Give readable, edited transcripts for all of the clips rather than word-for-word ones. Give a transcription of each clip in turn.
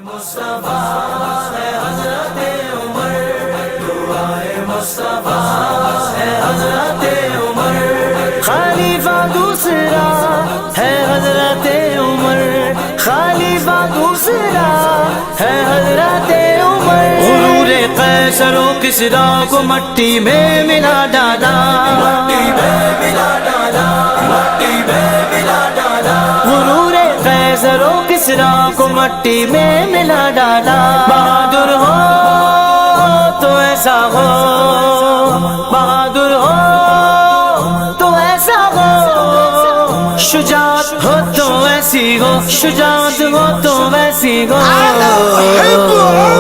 مصطفیٰ ہے حضرت عمر، دعائے مصطفیٰ ہے حضرت عمر، خلیفہ دوسرا ہے حضرت عمر، خلیفہ دوسرا ہے حضرت عمر، غرور قیصر و کسریٰ کو مٹی میں ملا ڈالا، مٹی میں ملا ڈالا، مٹی میں ملا ڈالا، غرور قیصر و کسریٰ کو مٹی میں ملا ڈالا، بہادر ہو تو ایسا ہو، بہادر ہو تو ایسا ہو، شجاعت ہو تو ایسی ہو، شجاعت ہو تو ویسی ہو،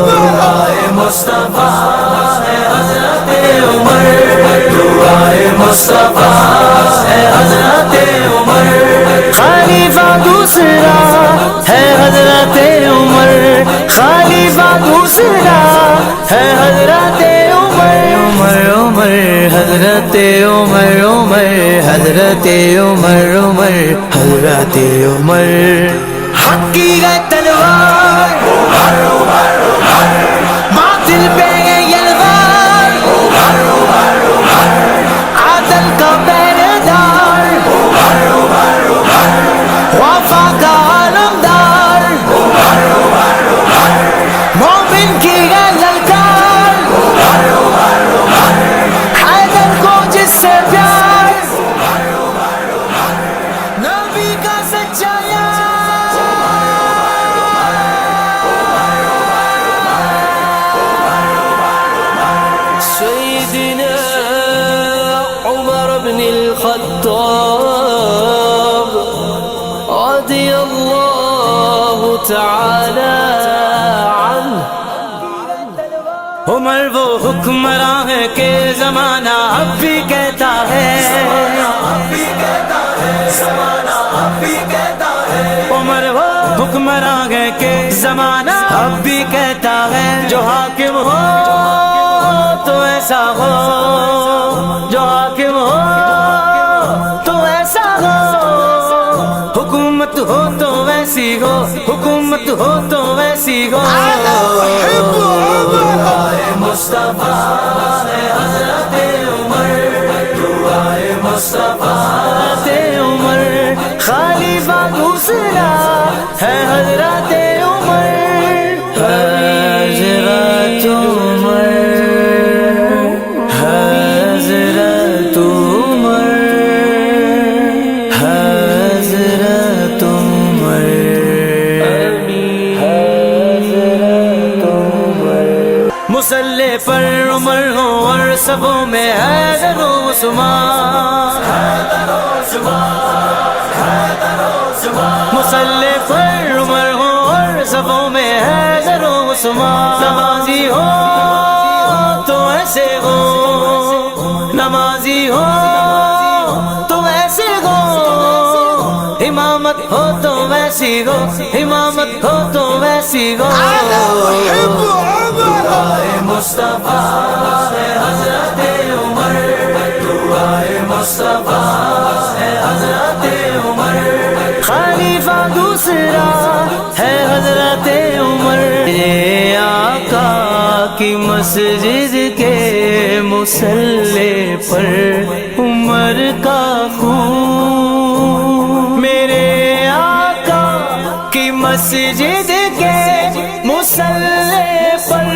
دعائے مصطفیٰ ہے حضرت عمر، دعائے مصطفیٰ ہے حضرت عمر، خلیفہ دوسرا ہے حضرت عمر، خلیفہ دوسرا ہے حضرت عمر، عمر عمر حضرت عمر، عمر حضرت عمر، عمر حضرت عمر، حق کی ہے تلوار باطل پہ ہے یلغار، عدل کا پہرے دار، وفا کا علمدار، مومن کی ہے للکار، حیدر کو جس سے پیار، نبی کا سچا یار، سیدنا عمر بن الخطاب رضی اللہ تعالی عنہ، عمر وہ حکمراں ہے کہ زمانہ اب بھی کہتا ہے، عمر وہ حکمراں ہے کہ زمانہ اب بھی کہتا ہے، جو حاکم ہو تو ایسا ہو، جو حاکم ہو تو ایسا ہو، حکومت ہو تو ویسی ہو، حکومت ہو تو ویسی ہو، دعائے مصطفیٰ ہے حضرت عمر، دعائے مصطفیٰ ہے عمر، خلیفہ دوسرا ہے حضرت عمر، حضرت عمر، حضرت عمر، حضرت عمر، حضرت عمر، مصلی پر عمر ہو اور سبوں میں حیدر و عثمان، مصلی پر عمر ہو اور سبوں میں حیدر و عثمان، نمازی ہو تو ایسے ہو، نمازی ہو تو ایسے ہو، امامت ہو تو ویسی ہو، امامت ہو تو ویسی ہو، دعائے مصطفیٰ ہے حضرت عمر، دعائے مصطفیٰ ہے حضرت عمر، خلیفہ دوسرا ہے حضرت عمر، میرے آقا کی مسجد کے مصلی پر عمر کا خون، میرے آقا کی مسجد کے مصلی پر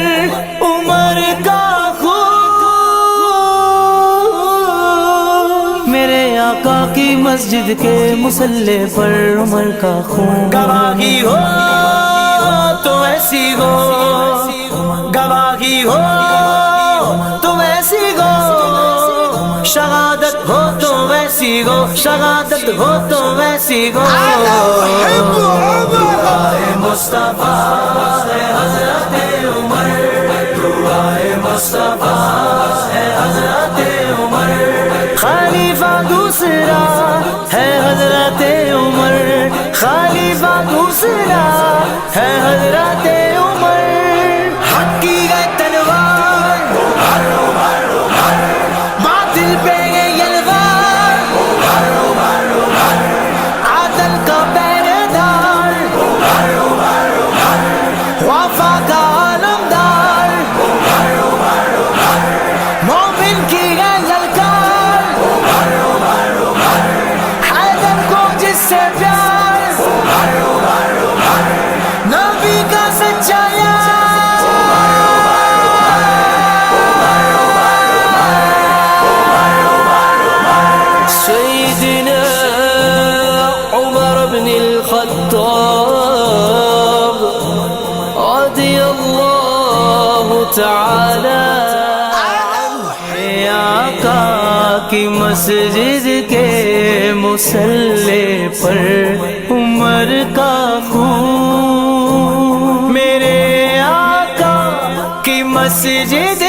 عمر کا خون، میرے آقا کی مسجد کے مصلی پر عمر کا خون، گواہی ہو تو ایسی ہو، گواہی ہو تو ایسی ہو، شہادت ہو تو ویسی ہو، شہادت ہو تو ویسی ہو، دعائے مصطفیٰ ہے حضرت عمر، دعائے مصطفیٰ ہے حضرت عمر، خلیفہ دوسرا ہے حضرت عمر، خلیفہ دوسرا ہے حضرت عمر، حق کی ہے تلوار باطل پہ ہے یلغار، عدل کا پہرے دار، وفا کا علمدار، مومن کی ہے للکار، حیدر کو جس سے پیار، نبی کا سچا یار، سیدنا عمر بن الخطاب رضی اللہ تعالی آقا کی مسجد کے مصلی پر عمر کا خون، میرے آقا کی مسجد